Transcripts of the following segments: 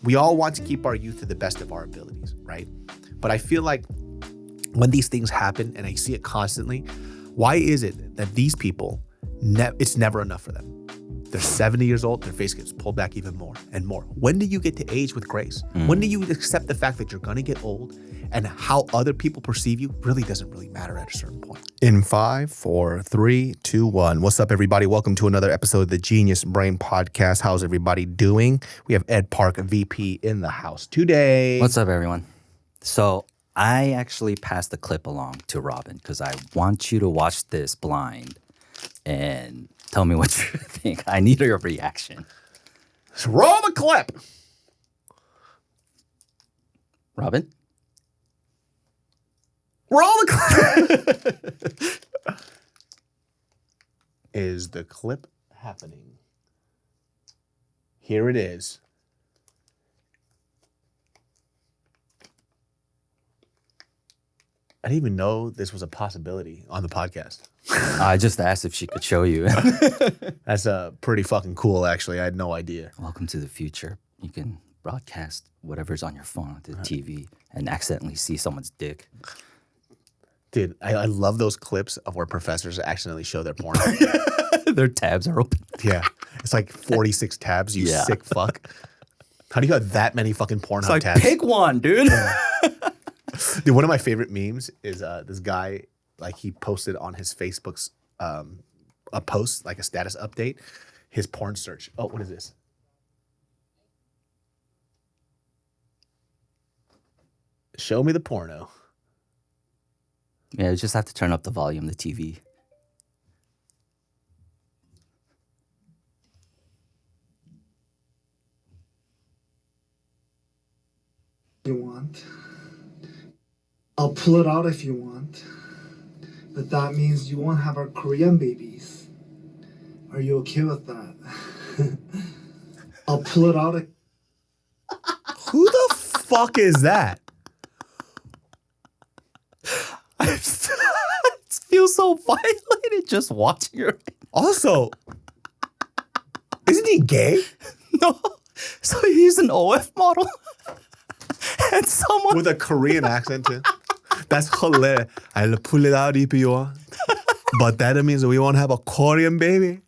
we all want to keep our youth to the best of our abilities, right? But I feel like when these things happen, and I see it constantly, why is it that these people, it's never enough for them? They're 70 years old, their face gets pulled back even more and more. When do you get to age with grace? When do you accept the fact that you're gonna get old, and how other people perceive you really doesn't really matter at a certain point? In 5, 4, 3, 2, 1. What's up, everybody? Welcome to another episode of the Genius Brain Podcast. How's everybody doing? We have Ed Park, VP, in the house today. What's up, everyone? So I actually passed the clip along to Robin because I want you to watch this blind and tell me what you think. I need your reaction. Let's roll the clip. Robin? Roll the clip. Is the clip happening? Here it is. I didn't even know this was a possibility on the podcast. I just asked if she could show you. That's pretty fucking cool, actually. I had no idea. Welcome to the future. You can broadcast whatever's on your phone to the TV and accidentally see someone's dick. Dude, I love those clips of where professors accidentally show their porn. Their tabs are open. Yeah. It's like 46 tabs, you sick fuck. How do you have that many fucking Pornhub tabs? Pick one, dude. Dude, one of my favorite memes is this guy, like he posted on his Facebook's a post, like a status update, his porn search. Oh, what is this? Show me the porno. Yeah, you just have to turn up the volume, the TV. You want. I'll pull it out if you want. But that means you won't have our Korean babies. Are you okay with that? I'll pull it out. Who the fuck is that? I feel so violated just watching her. Also, isn't he gay? No. So he's an OF model. And someone with a Korean accent too. That's hilarious. I'll pull it out if you want. But that means we won't have a Korean baby.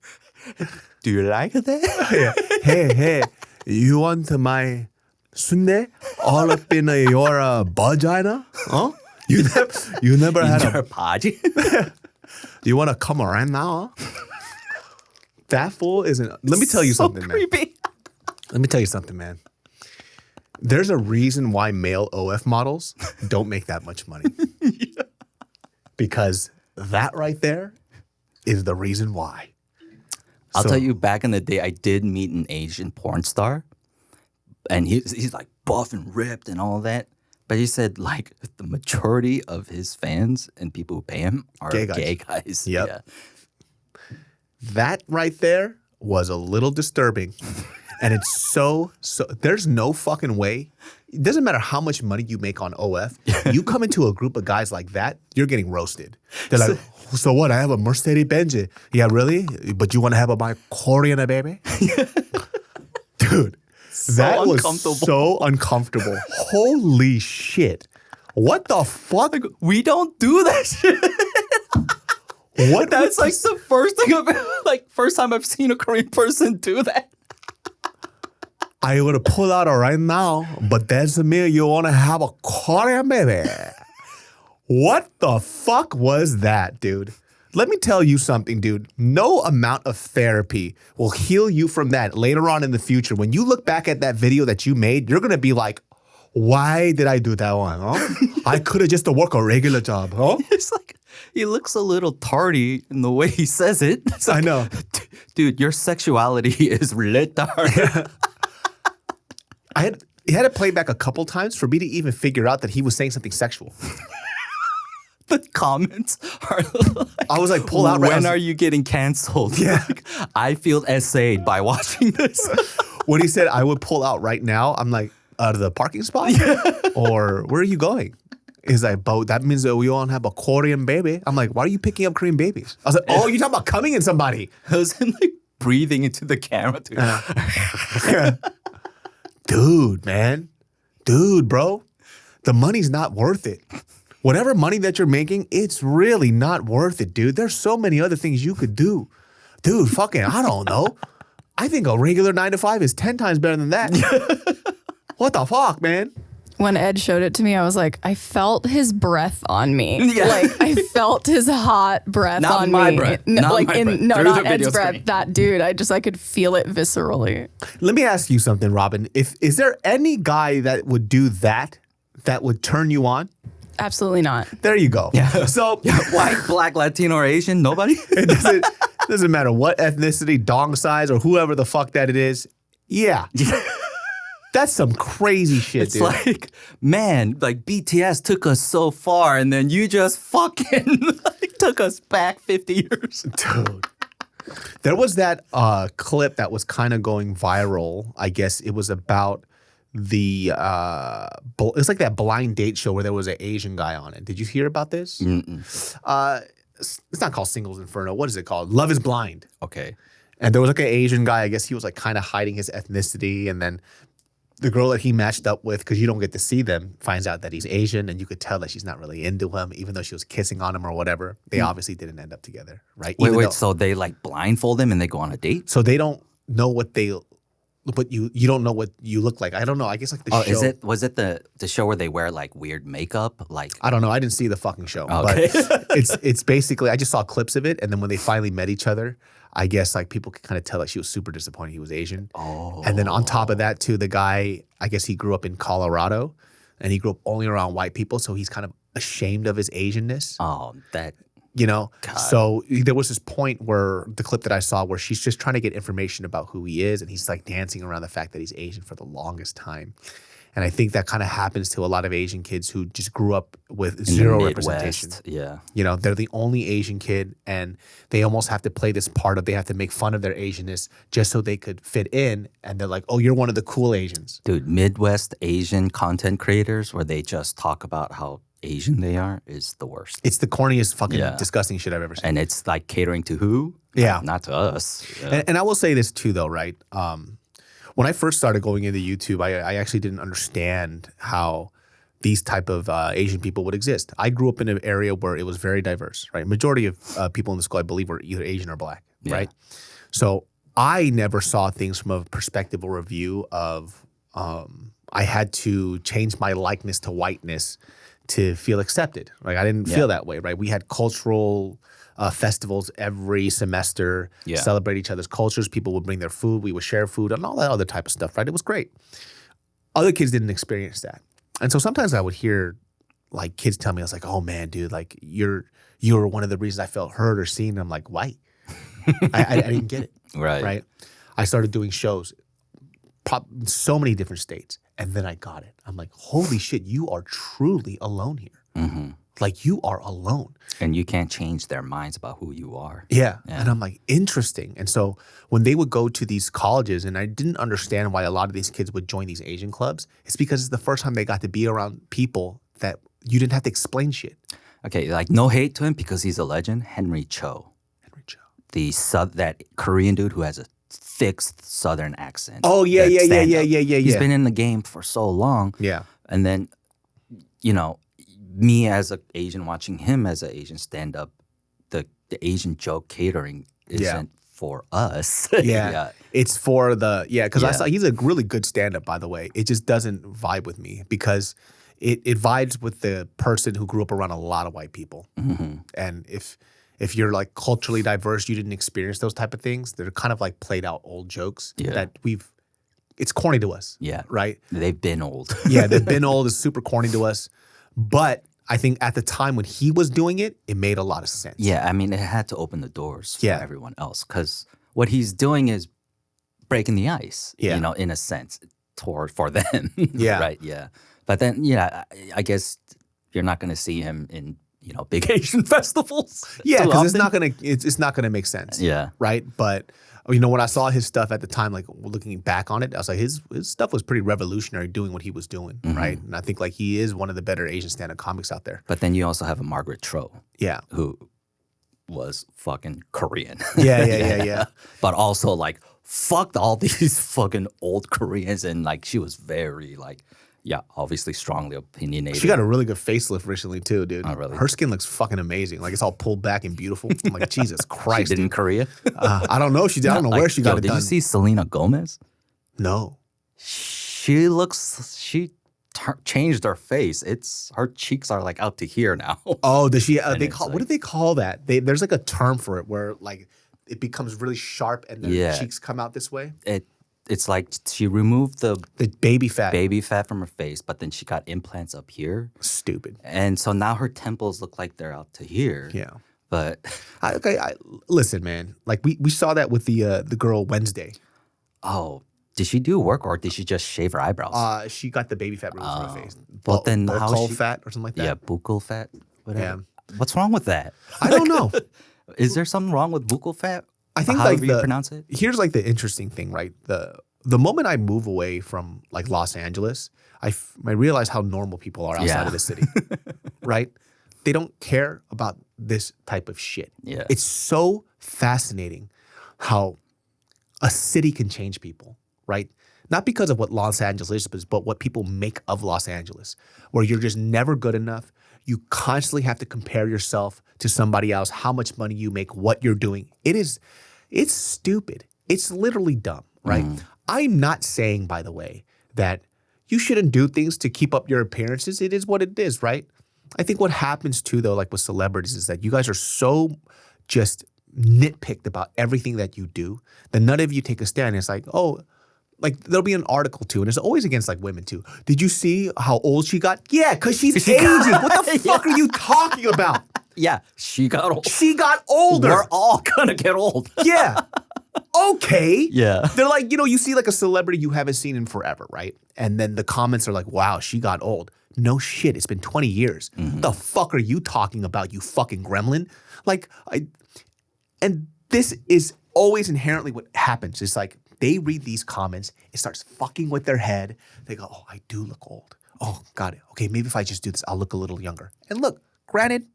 Do you like that? Hey, you want my sundae all up in your vagina? Huh? You never had your body. You want to come around now? That fool isn't. Let me tell you something, creepy. man. Let me tell you something, man. There's a reason why male OF models don't make that much money. Yeah. Because that right there is the reason why. I'll tell you, back in the day, I did meet an Asian porn star. And he's like buff and ripped and all that. But he said, like, the majority of his fans and people who pay him are gay guys. Yep. Yeah. That right there was a little disturbing. And it's so, there's no fucking way. It doesn't matter how much money you make on OF. You come into a group of guys like that, you're getting roasted. They're like, so what? I have a Mercedes Benz. Yeah, really? But you want to have my Korean baby? Dude. That was so uncomfortable. Holy shit. What the fuck? Like, we don't do that shit. What? That's like the first time I've seen a Korean person do that. I would have pulled out right now, but doesn't mean you want to have a Korean baby. What the fuck was that, dude? Let me tell you something, dude. No amount of therapy will heal you from that later on in the future. When you look back at that video that you made, you're going to be like, why did I do that one? Huh? I could have just worked a regular job, huh? It's like, he looks a little tardy in the way he says it. Like, I know. Dude, your sexuality is retarded. He had to play back a couple times for me to even figure out that he was saying something sexual. The comments are like, I was like, pull out. When are you getting canceled? Yeah. Like, I feel essayed by watching this. When he said, I would pull out right now, I'm like, out of the parking spot? Yeah. Or where are you going? He's like, but that means that we all have a Korean baby. I'm like, why are you picking up Korean babies? I was like, oh, you're talking about coming in somebody. I was like breathing into the camera too. Dude, man. Dude, bro. The money's not worth it. Whatever money that you're making, it's really not worth it, dude. There's so many other things you could do. Dude, fucking, I don't know. I think a regular 9 to 5 is 10 times better than that. What the fuck, man? When Ed showed it to me, I was like, I felt his breath on me. Yeah. Like, I felt his hot breath Not on my me. breath. No, Not like my breath. no, Through not the Ed's video breath. screen. That dude, I could feel it viscerally. Let me ask you something, Robin. Is there any guy that would do that would turn you on? Absolutely not. There you go. Yeah. So White, black, Latino, or Asian? Nobody? it doesn't matter what ethnicity, dong size, or whoever the fuck that it is. Yeah. That's some crazy shit, It's dude. like, man, like BTS took us so far, and then you just fucking like, took us back 50 years. Dude. There was that clip that was kind of going viral. I guess it was about the it's like that blind date show where there was an Asian guy on it. Did you hear about this? It's not called Singles Inferno. What is it called? Love is Blind. Okay. And there was like an Asian guy. I guess he was like kind of hiding his ethnicity, and then the girl that he matched up with, because you don't get to see them, finds out that he's Asian, and you could tell that she's not really into him, even though she was kissing on him or whatever. They obviously didn't end up together, right? Wait, so they like blindfold him and they go on a date? So they don't know what you don't know what you look like. I don't know. I guess like the show. Was it the show where they wear like weird makeup? Like I don't know. I didn't see the fucking show. Okay. But it's basically, I just saw clips of it, and then when they finally met each other, I guess like people could kind of tell like she was super disappointed he was Asian. Oh. And then on top of that too, the guy, I guess he grew up in Colorado, and he grew up only around white people, so he's kind of ashamed of his Asianness. Oh, that You know, God. so there was this point where the clip that I saw where she's just trying to get information about who he is, and he's like dancing around the fact that he's Asian for the longest time. And I think that kind of happens to a lot of Asian kids who just grew up with in zero the representation. Midwest, yeah. You know, they're the only Asian kid, and they almost have to play this part of, they have to make fun of their Asianness just so they could fit in. And they're like, oh, you're one of the cool Asians. Dude, Midwest Asian content creators where they just talk about how Asian they are is the worst. It's the corniest fucking Yeah. disgusting shit I've ever seen. And it's like catering to who? Yeah. Not to us. Yeah. And I will say this too, though, right? When I first started going into YouTube, I actually didn't understand how these type of Asian people would exist. I grew up in an area where it was very diverse, right? Majority of people in the school, I believe, were either Asian or black, Yeah. right? So I never saw things from a perspective or review of I had to change my likeness to whiteness to feel accepted. Like I didn't feel that way, right? We had cultural festivals every semester, celebrate each other's cultures. People would bring their food. We would share food and all that other type of stuff, right? It was great. Other kids didn't experience that. And so sometimes I would hear like kids tell me, I was like, oh man, dude, like you're one of the reasons I felt heard or seen. And I'm like, why? I didn't get it. Right. I started doing shows in so many different states. And then I got it. I'm like, holy shit, you are truly alone here. Mm-hmm. Like you are alone. And you can't change their minds about who you are. Yeah. And I'm like, interesting. And so when they would go to these colleges, and I didn't understand why a lot of these kids would join these Asian clubs, it's because it's the first time they got to be around people that you didn't have to explain shit. Okay, like no hate to him because he's a legend. Henry Cho. That Korean dude who has a thick Southern accent. Oh, yeah. He's been in the game for so long. Yeah. And then, you know, me as an Asian watching him as an Asian stand up, the Asian joke catering isn't for us. Yeah. It's for because I Yeah. saw he's a really good stand up, by the way. It just doesn't vibe with me because it vibes with the person who grew up around a lot of white people. Mm-hmm. And if you're like culturally diverse, you didn't experience those type of things. They're kind of like played out old jokes that it's corny to us. Yeah. Right? They've been old. Yeah, they've been old. It's super corny to us. But I think at the time when he was doing it, it made a lot of sense. Yeah, I mean, it had to open the doors for everyone else because what he's doing is breaking the ice, you know, in a sense, for them. Yeah. Right, yeah. But then, I guess you're not going to see him in, you know, big Asian festivals. Yeah, because it's it's not gonna make sense. Yeah. Right? But you know, when I saw his stuff at the time, like looking back on it, I was like, his stuff was pretty revolutionary doing what he was doing, right? And I think like he is one of the better Asian stand-up comics out there. But then you also have a Margaret Cho. Yeah. Who was fucking Korean. Yeah. But also like fucked all these fucking old Koreans, and like she was very like, yeah, obviously strongly opinionated. She got a really good facelift recently too, dude. Oh, really? Her skin looks fucking amazing. Like it's all pulled back and beautiful. I'm like, Jesus She Christ. did in Korea. I don't know. I don't know where she got it did done. you see Selena Gomez? No. She changed her face. Her cheeks are like out to here now. Oh, does she? And it's what like- do they call that? There's like a term for it where like it becomes really sharp and the Yeah. cheeks come out this way. It's like she removed the The baby fat. baby fat from her face, but then she got implants up here. Stupid. And so now her temples look like they're out to here. Yeah. But Listen, man. Like we saw that with the girl Wednesday. oh, did she do work or did she just shave her eyebrows? She got the baby fat removed from her face. But then how Bulkal she- fat or something like that. yeah, buccal fat, whatever. What's wrong with that? I don't know. Is there something wrong with buccal fat? I think however like you pronounce it. Here's like the interesting thing, right? The moment I move away from like Los Angeles, I realize how normal people are outside Yeah. of the city, right? They don't care about this type of shit. Yeah. It's so fascinating how a city can change people, right? Not because of what Los Angeles is, but what people make of Los Angeles, where you're just never good enough. You constantly have to compare yourself to somebody else, how much money you make, what you're doing. It's stupid. It's literally dumb, right? I'm not saying, by the way, that you shouldn't do things to keep up your appearances. It is what it is, right? I think what happens too, though, like with celebrities, is that you guys are so just nitpicked about everything that you do that none of you take a stand. It's like, oh, like there'll be an article too, and it's always against like women too. Did you see how old she got? Yeah, because she's aging. What the fuck are you talking about? Yeah, she got old. She got older. We're all gonna get old. Yeah. Okay. Yeah. They're like, you see like a celebrity you haven't seen in forever, right? And then the comments are like, wow, she got old. No shit, it's been 20 years. The fuck are you talking about, you fucking gremlin? Like, and this is always inherently what happens. It's like they read these comments, it starts fucking with their head. They go, oh, I do look old. Oh, got it. Okay, maybe if I just do this, I'll look a little younger. And look, granted,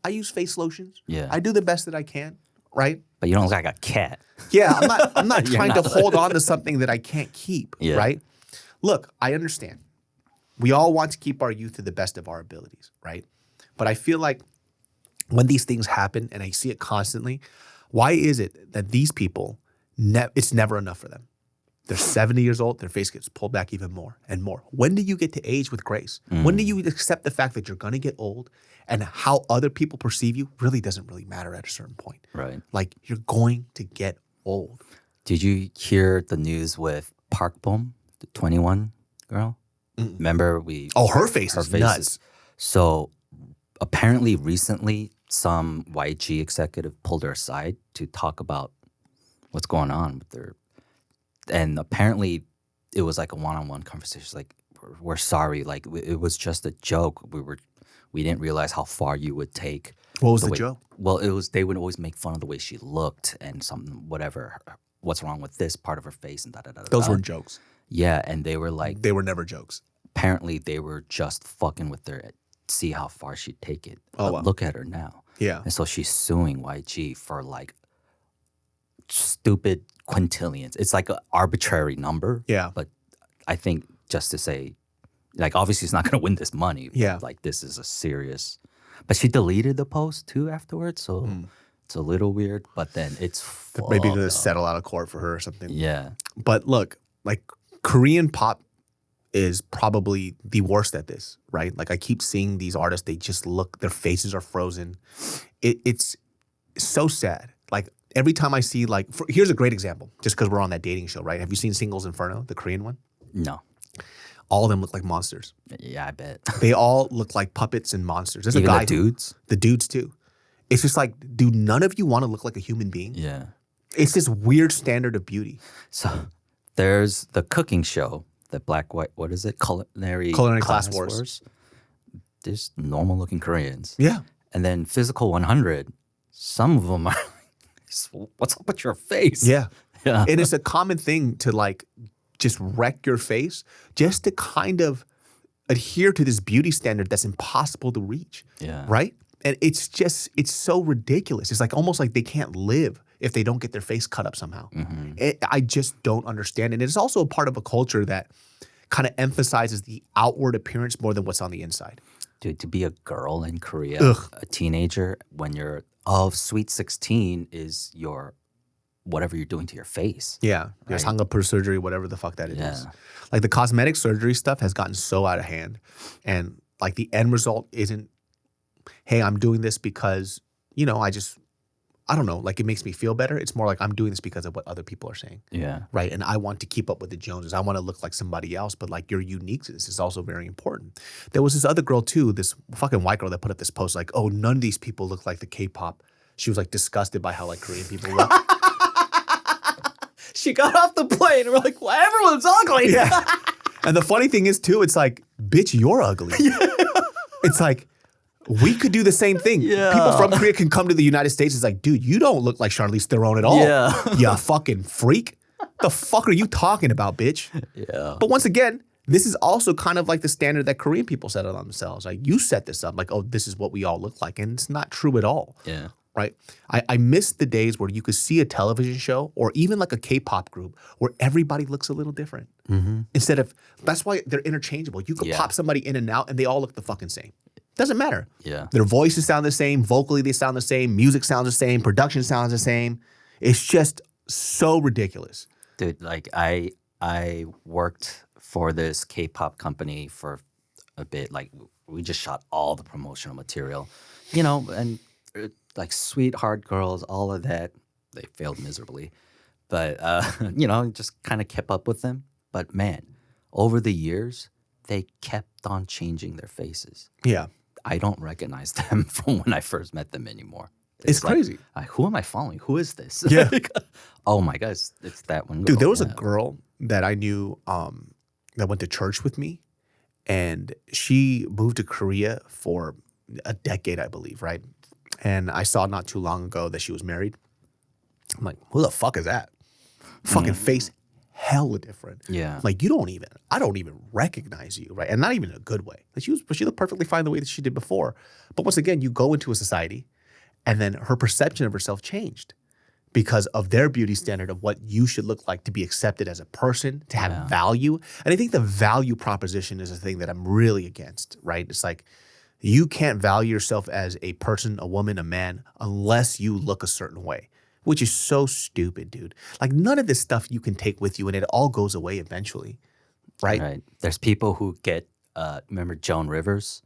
I use face lotions. Yeah. I do the best that I can, right? But you don't look like a cat. Yeah, I'm not You're trying to not- hold on to something that I can't keep, Yeah. right? Look, I understand. We all want to keep our youth to the best of our abilities, right? But I feel like when these things happen, and I see it constantly, why is it that these people, it's never enough for them? They're 70 years old, their face gets pulled back even more and more. When do you get to age with grace? When do you accept the fact that you're going to get old, and how other people perceive you really doesn't really matter at a certain point? Right. Like, you're going to get old. Did you hear the news with Park Bom, the 21 girl? Remember Oh, her face is nuts. So apparently recently some YG executive pulled her aside to talk about what's going on with her. And apparently it was like a one-on-one conversation. It's like, we're sorry. Like it was just a joke. We didn't realize how far you would take. What was the way- joke? Well, they would always make fun of the way she looked and something, whatever. What's wrong with this part of her face and da-da-da. Those were jokes. Yeah, and they were like, They were never jokes. apparently they were just fucking with her, see how far she'd take it. Oh, But wow. look at her now. Yeah. And so she's suing YG for like stupid quintillions. It's like an arbitrary number. Yeah. But I think just to say, like, obviously it's not going to win this money. Yeah. Like, this is a serious. But she deleted the post too afterwards. So it's a little weird. But then it's Maybe fucked going to up. settle out of court for her or something. Yeah. But look, like Korean pop is probably the worst at this, right? Like I keep seeing these artists, they just look, their faces are frozen. It's so sad. Like every time I see like, here's a great example, just because we're on that dating show, right? Have you seen Singles Inferno, the Korean one? No. All of them look like monsters. Yeah, I bet. They all look like puppets and monsters. There's Even a guy the dudes? the dudes too. It's just like, do none of you want to look like a human being? Yeah. It's this weird standard of beauty. So there's the cooking show, the black, white, what is it? Culinary Class Wars. There's normal looking Koreans. Yeah. And then Physical 100, some of them are like, what's up with your face? Yeah. Yeah. And it's a common thing to like just wreck your face just to kind of adhere to this beauty standard that's impossible to reach. Yeah. Right? And it's so ridiculous. It's like almost like they can't live if they don't get their face cut up somehow. I just don't understand. And it's also a part of a culture that kind of emphasizes the outward appearance more than what's on the inside. Dude, to be a girl in Korea, Ugh. a teenager, when you're, sweet 16 is your, whatever you're doing to your face. Yeah. There's Right. Hangul surgery, whatever the fuck that it is. Yeah. Like the cosmetic surgery stuff has gotten so out of hand. And like the end result isn't, hey, I'm doing this because, I don't know, like it makes me feel better. It's more like I'm doing this because of what other people are saying. Yeah. Right. And I want to keep up with the Joneses. I want to look like somebody else, but like your uniqueness is also very important. There was this other girl too, this fucking white girl that put up this post like, oh, none of these people look like the K-pop. She was like disgusted by how like Korean people look. She got off the plane and we're like, well, everyone's ugly. Yeah. And the funny thing is too, it's like, bitch, you're ugly. It's like, we could do the same thing. Yeah. People from Korea can come to the United States. It's like, dude, you don't look like Charlize Theron at all. Yeah. You fucking freak. The fuck are you talking about, bitch? Yeah. But once again, this is also kind of like the standard that Korean people set on themselves. Like you set this up like, oh, this is what we all look like. And it's not true at all. Yeah. Right? I miss the days where you could see a television show or even like a K-pop group where everybody looks a little different. Instead of, that's why they're interchangeable. You could pop somebody in and out and they all look the fucking same. Doesn't matter. Yeah. Their voices sound the same. Vocally, they sound the same. Music sounds the same. Production sounds the same. It's just so ridiculous. Dude, like I worked for this K-pop company for a bit. Like we just shot all the promotional material, and like sweetheart girls, all of that. They failed miserably, but just kind of kept up with them. But man, over the years, they kept on changing their faces. Yeah. I don't recognize them from when I first met them anymore. It's like, crazy. Who am I following? Who is this? Yeah. Oh my God, it's that one girl. Dude, there was a girl that I knew that went to church with me, and she moved to Korea for a decade, I believe, right? And I saw not too long ago that she was married. I'm like, who the fuck is that? Fucking face hella different. Yeah. Like I don't even recognize you, right? And not even in a good way. Like she looked perfectly fine the way that she did before. But once again, you go into a society and then her perception of herself changed because of their beauty standard of what you should look like to be accepted as a person, to have value. And I think the value proposition is a thing that I'm really against, right? It's like you can't value yourself as a person, a woman, a man, unless you look a certain way. Which is so stupid, dude. Like none of this stuff you can take with you and it all goes away eventually, right? Right. There's people who get, remember Joan Rivers,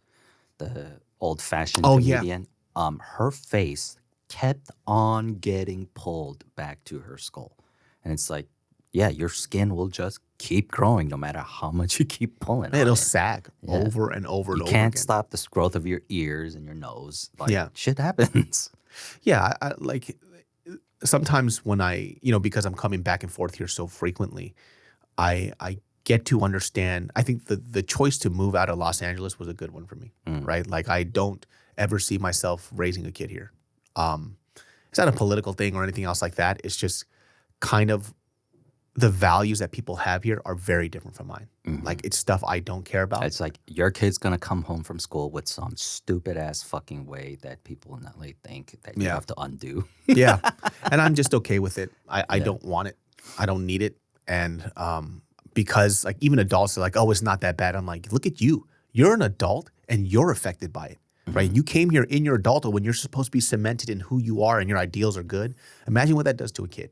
the old-fashioned Yeah. comedian? Her face kept on getting pulled back to her skull. And it's like, yeah, your skin will just keep growing no matter how much you keep pulling. It'll on it. sag over and over and You over can't again. stop the growth of your ears and your nose. Like, Yeah. shit happens. Yeah, I like sometimes when because I'm coming back and forth here so frequently, I get to understand. I think the choice to move out of Los Angeles was a good one for me, right? Like I don't ever see myself raising a kid here. It's not a political thing or anything else like that. It's just kind of the values that people have here are very different from mine. Like it's stuff I don't care about. It's like your kid's gonna come home from school with some stupid ass fucking way that people in LA think that you have to undo. Yeah. And I'm just okay with it. I don't want it. I don't need it. And because like even adults are like, oh, it's not that bad. I'm like, look at you. You're an adult and you're affected by it. Right? You came here in your adulthood when you're supposed to be cemented in who you are and your ideals are good. Imagine what that does to a kid.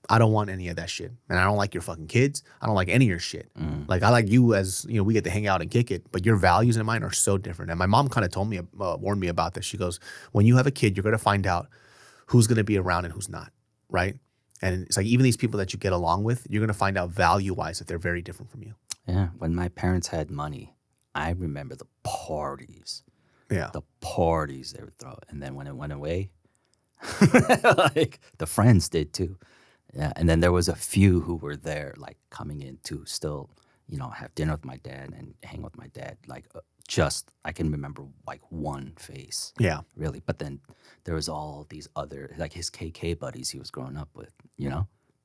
I don't want any of that shit. And I don't like your fucking kids. I don't like any of your shit. Like I like you as, we get to hang out and kick it, but your values and mine are so different. And my mom kind of told me, warned me about this. She goes, when you have a kid, you're going to find out who's going to be around and who's not, right? And it's like even these people that you get along with, you're going to find out value-wise that they're very different from you. Yeah. When my parents had money, I remember the parties. Yeah. The parties they would throw. And then when it went away, like the friends did too. Yeah, and then there was a few who were there, like coming in to still, have dinner with my dad and hang with my dad. Like, I can remember like one face. Yeah. Really. But then there was all these other, like his KK buddies he was growing up with,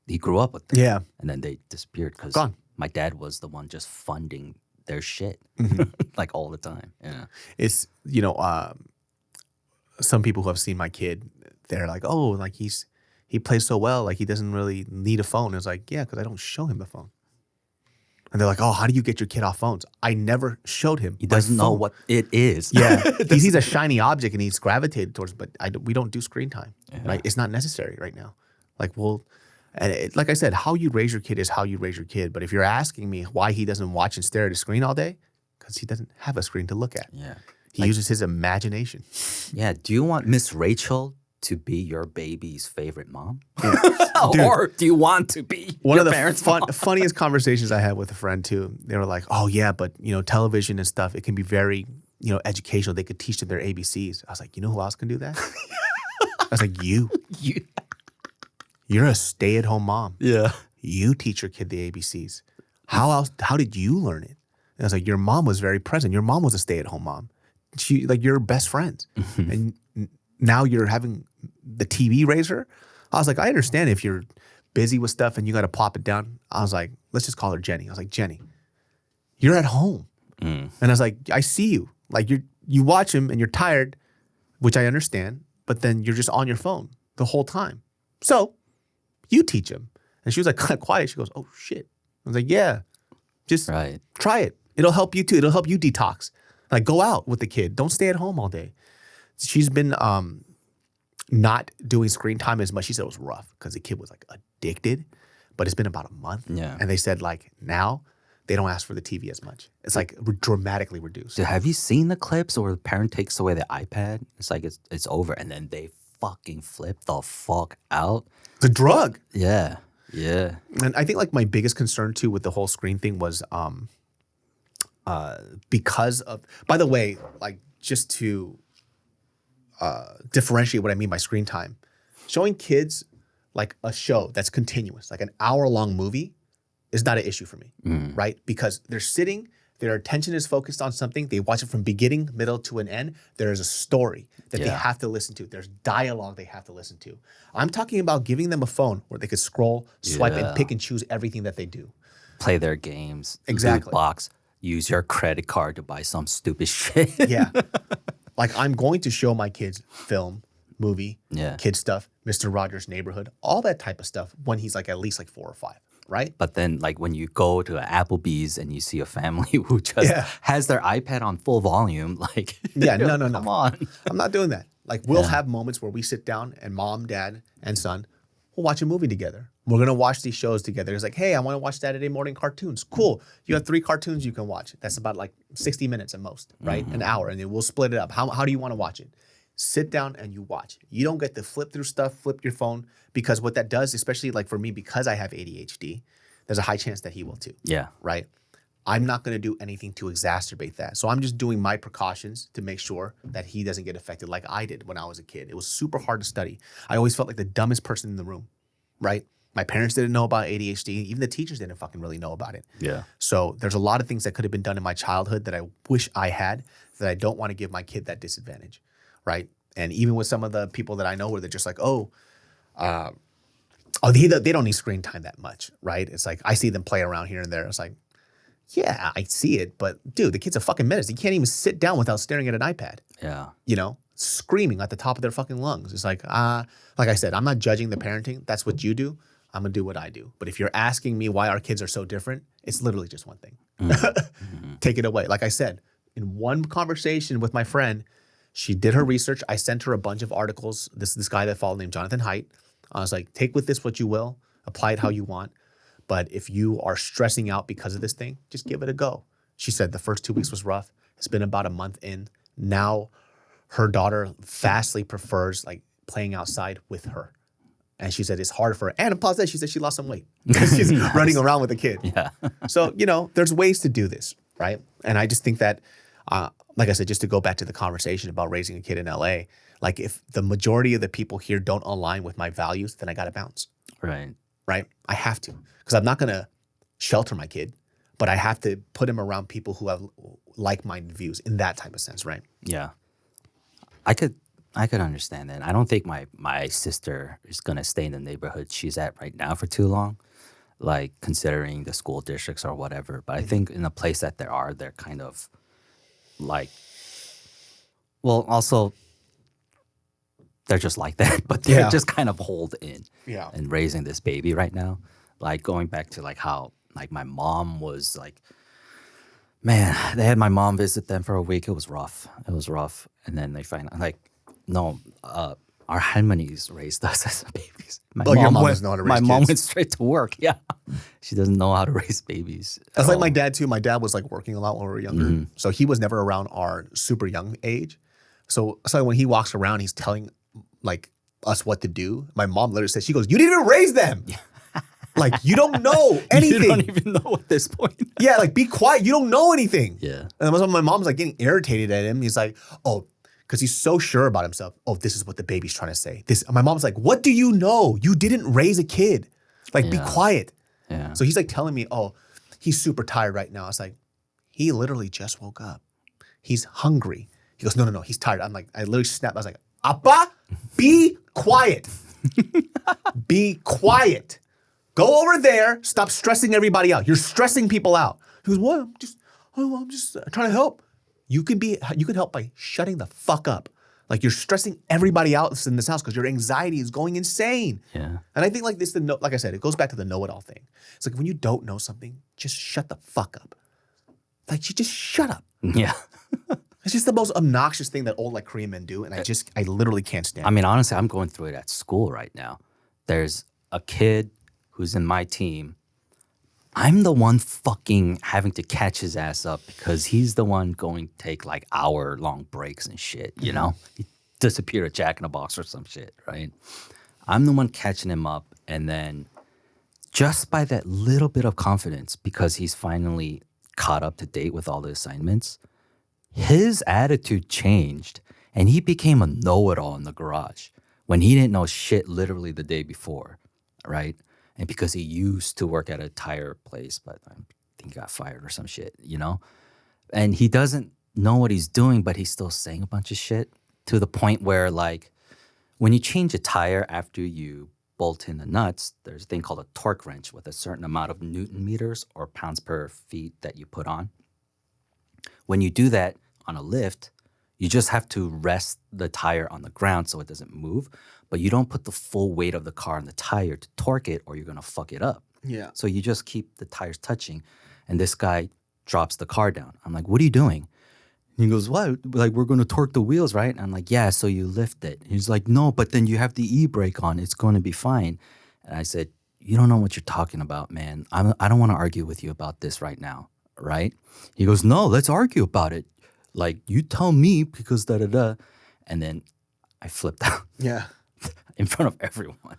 He grew up with them. Yeah. And then they disappeared because Gone. my dad was the one just funding their shit, like all the time. Yeah. It's, some people who have seen my kid, they're like, oh, like he plays so well, like he doesn't really need a phone. It's like, yeah, because I don't show him the phone. And they're like, oh, how do you get your kid off phones? I never showed him. He doesn't know what it is. Yeah, he sees a shiny object and he's gravitated towards it, but we don't do screen time, right? It's not necessary right now. Like, like I said, how you raise your kid is how you raise your kid. But if you're asking me why he doesn't watch and stare at a screen all day, because he doesn't have a screen to look at. Yeah. He uses his imagination. Yeah. Do you want Miss Rachel to be your baby's favorite mom? Dude, or do you want to be one your of parents' the mom? funniest conversations I had with a friend too? They were like, oh yeah, but television and stuff, it can be very educational. They could teach them their ABCs. I was like, you know who else can do that? I was like, you. You're a stay-at-home mom. Yeah. You teach your kid the ABCs. How did you learn it? And I was like, your mom was very present. Your mom was a stay-at-home mom. You're best friends. And now you're having the TV raise her. I was like, I understand if you're busy with stuff and you got to plop it down. I was like, let's just call her Jenny. I was like, Jenny, you're at home. And I was like, I see you. Like you watch him and you're tired, which I understand, but then you're just on your phone the whole time. So you teach him. And she was like kind of quiet. She goes, oh shit. I was like, yeah, just try it. It'll help you too. It'll help you detox. Like go out with the kid. Don't stay at home all day. She's been not doing screen time as much. She said it was rough because the kid was like addicted, but it's been about a month. Yeah. And they said like now they don't ask for the TV as much. It's like dramatically reduced. Dude, have you seen the clips where the parent takes away the iPad? It's like it's over, and then they fucking flip the fuck out. It's a drug. Yeah. Yeah. And I think like my biggest concern too with the whole screen thing was because of, by the way, like just to differentiate what I mean by screen time, showing kids like a show that's continuous, like an hour-long movie is not an issue for me, right? Because they're sitting, their attention is focused on something. They watch it from beginning, middle to an end. There is a story that they have to listen to. There's dialogue they have to listen to. I'm talking about giving them a phone where they could scroll, swipe, and pick and choose everything that they do. Play their games. Exactly. Loot box. Use your credit card to buy some stupid shit. Yeah. Like I'm going to show my kids film, movie, kid stuff, Mr. Rogers' Neighborhood, all that type of stuff when he's like at least like 4 or 5. Right? But then like when you go to Applebee's and you see a family who just has their iPad on full volume, like no. Come on. I'm not doing that. Like we'll have moments where we sit down and mom, dad, and son will watch a movie together. We're gonna watch these shows together. It's like, hey, I want to watch Saturday morning cartoons. Cool. You have 3 cartoons you can watch. That's about like 60 minutes at most, right? An hour. And then we'll split it up. How do you want to watch it? Sit down and you watch. You don't get to flip through stuff, flip your phone, because what that does, especially like for me, because I have ADHD, there's a high chance that he will too. Yeah. Right? I'm not going to do anything to exacerbate that. So I'm just doing my precautions to make sure that he doesn't get affected like I did when I was a kid. It was super hard to study. I always felt like the dumbest person in the room, right? My parents didn't know about ADHD. Even the teachers didn't fucking really know about it. Yeah. So there's a lot of things that could have been done in my childhood that I wish I had that I don't want to give my kid that disadvantage, right? And even with some of the people that I know where they're just like, they don't need screen time that much, right? It's like I see them play around here and there. It's like, yeah, I see it, but dude, the kid's a fucking menace. He can't even sit down without staring at an iPad. Yeah. Screaming at the top of their fucking lungs. It's like I said, I'm not judging the parenting. That's what you do. I'm gonna do what I do. But if you're asking me why our kids are so different, it's literally just one thing. Take it away. Like I said, in one conversation with my friend, she did her research. I sent her a bunch of articles. This guy that followed named Jonathan Haidt. I was like, take with this what you will, apply it how you want. But if you are stressing out because of this thing, just give it a go. She said the first 2 weeks was rough. It's been about a month in. Now her daughter vastly prefers like playing outside with her. And she said it's hard for her. And plus that, she said she lost some weight because she's running around with a kid. Yeah. So, there's ways to do this, right? And I just think that, like I said, just to go back to the conversation about raising a kid in LA, like if the majority of the people here don't align with my values, then I got to bounce. Right. Right? I have to, because I'm not going to shelter my kid, but I have to put him around people who have like-minded views in that type of sense, right? Yeah. I could understand that. I don't think my sister is going to stay in the neighborhood she's at right now for too long, like considering the school districts or whatever. But I think in the place that they're kind of like, well, also they're just like that, but they're just kind of holed in and raising this baby right now. Like going back to like how like my mom was like, man, they had my mom visit them for a week. It was rough. And then they find like, no, our 할머니es raised us as babies. Your mom doesn't know how to raise My mom kids. went straight to work. Yeah. She doesn't know how to raise babies. That's like my dad too. My dad was like working a lot when we were younger. So he was never around our super young age. So when he walks around, he's telling like us what to do. My mom literally said, she goes, "You didn't even raise them." Like, you don't know anything. You don't even know at this point. Yeah, like, be quiet. You don't know anything. Yeah. And my mom's like getting irritated at him. He's like, oh, because he's so sure about himself. Oh, this is what the baby's trying to say. My mom's like, what do you know? You didn't raise a kid. Like, be quiet. Yeah. So he's like telling me, oh, he's super tired right now. I was like, he literally just woke up. He's hungry. He goes, no, he's tired. I'm like, I literally snapped. I was like, Appa, be quiet. Be quiet. Go over there. Stop stressing everybody out. You're stressing people out. He goes, what? I'm just trying to help. You can help by shutting the fuck up. Like, you're stressing everybody out in this house because your anxiety is going insane. Yeah. And I think like this, like I said, it goes back to the know-it-all thing. It's like when you don't know something, just shut the fuck up. Like, you just shut up. Yeah. It's just the most obnoxious thing that old like Korean men do, and I literally can't stand it. I mean, honestly, I'm going through it at school right now. There's a kid who's in my team. I'm the one fucking having to catch his ass up because he's the one going to take like hour-long breaks and shit, you know? He disappeared at Jack in the Box or some shit, right? I'm the one catching him up, and then just by that little bit of confidence, because he's finally caught up to date with all the assignments, his attitude changed, and he became a know-it-all in the garage when he didn't know shit literally the day before, right? And because he used to work at a tire place, but I think he got fired or some shit, you know? And he doesn't know what he's doing, but he's still saying a bunch of shit to the point where, like, when you change a tire after you bolt in the nuts, there's a thing called a torque wrench with a certain amount of Newton meters or pounds per feet that you put on. When you do that on a lift, you just have to rest the tire on the ground so it doesn't move, but you don't put the full weight of the car on the tire to torque it or you're going to fuck it up. Yeah. So you just keep the tires touching, and this guy drops the car down. I'm like, what are you doing? And he goes, what? Like, we're going to torque the wheels, right? And I'm like, yeah, so you lift it. He's like, no, but then you have the e-brake on. It's going to be fine. And I said, you don't know what you're talking about, man. I don't want to argue with you about this right now, right? He goes, no, let's argue about it. Like, you tell me because da-da-da. And then I flipped out. Yeah. In front of everyone.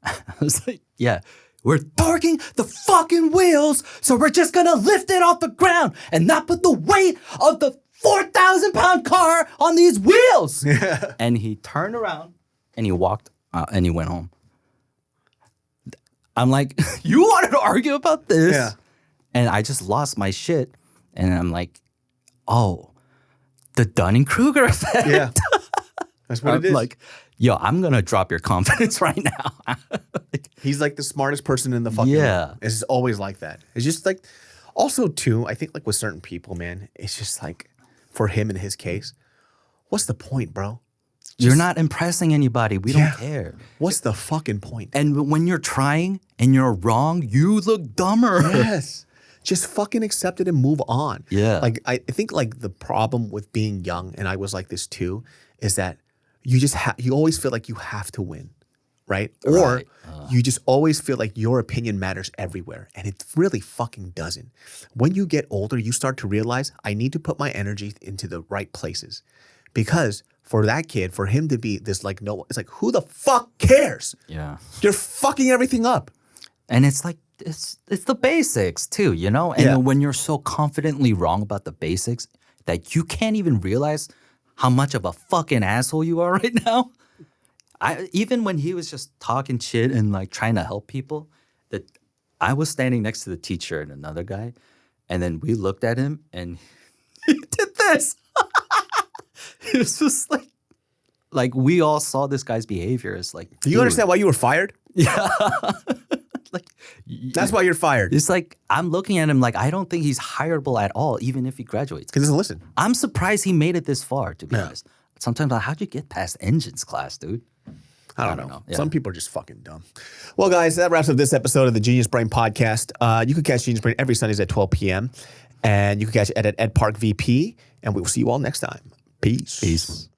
I was like, yeah, we're torquing the fucking wheels, so we're just gonna lift it off the ground and not put the weight of the 4,000-pound car on these wheels. Yeah. And he turned around and he walked and he went home. I'm like, you wanted to argue about this? Yeah. And I just lost my shit. And I'm like, oh, the Dunning-Kruger effect. Yeah. That's what it is. Like, yo, I'm going to drop your confidence right now. He's like the smartest person in the fucking room. It's always like that. It's just like, also too, I think like with certain people, man, it's just like, for him in his case, what's the point, bro? You're not impressing anybody. We don't care. What's the fucking point? And when you're trying and you're wrong, you look dumber. Yes. Just fucking accept it and move on. Yeah. Like, I think like the problem with being young, and I was like this too, is that you just you always feel like you have to win, right? Or you just always feel like your opinion matters everywhere, and it really fucking doesn't. When you get older, you start to realize I need to put my energy into the right places, because for that kid, for him to be this like no, it's like who the fuck cares? Yeah, you're fucking everything up, and it's like it's the basics too, you know. And when you're so confidently wrong about the basics that you can't even realize how much of a fucking asshole you are right now. Even when he was just talking shit and like trying to help people, that I was standing next to the teacher and another guy, and then we looked at him and he did this. It was just like we all saw this guy's behavior. It's like, do you understand why you were fired? Yeah. Like, that's why you're fired. It's like, I'm looking at him like, I don't think he's hireable at all, even if he graduates. Because he doesn't listen. I'm surprised he made it this far, to be honest. sometimes like, how'd you get past engines class, dude? I don't know. Yeah. Some people are just fucking dumb. Well, guys, that wraps up this episode of the Genius Brain podcast. You can catch Genius Brain every Sundays at 12 p.m. And you can catch it at Ed Park VP. And we will see you all next time. Peace. Peace.